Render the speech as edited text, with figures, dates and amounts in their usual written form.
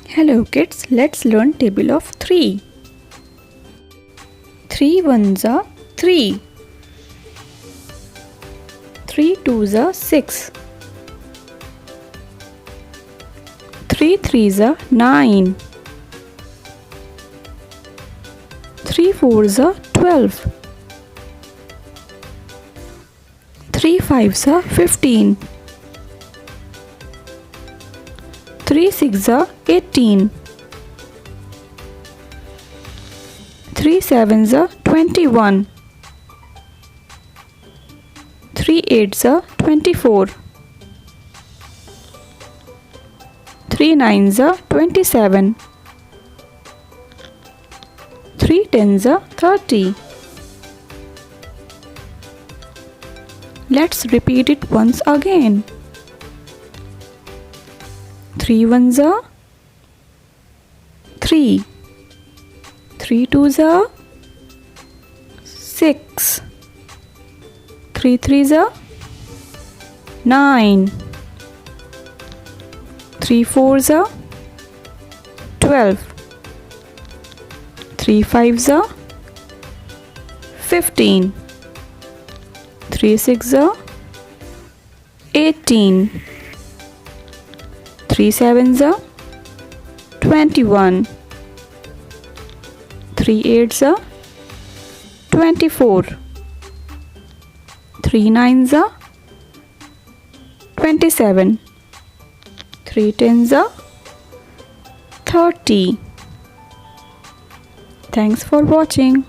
Hello kids, let's learn table of 3. 3 ones are 3. 3 twos are 6. 3 threes are 9. 3 fours are 12. 3 fives are 15. 3 sixes are 18. 3 sevens are 21. 3 eights are 24. 3 nines are 27. 3 tens are 30. Let's repeat it once again. 3 ones are 3. 3 twos are 6. 3 threes are 9. 3 fours are 12. 3 fives are 15. 3 sixes are 18. 3 sevens are 21. 3 eights are 24. 3 nines are 27. 3 tens are 30. Thanks for watching.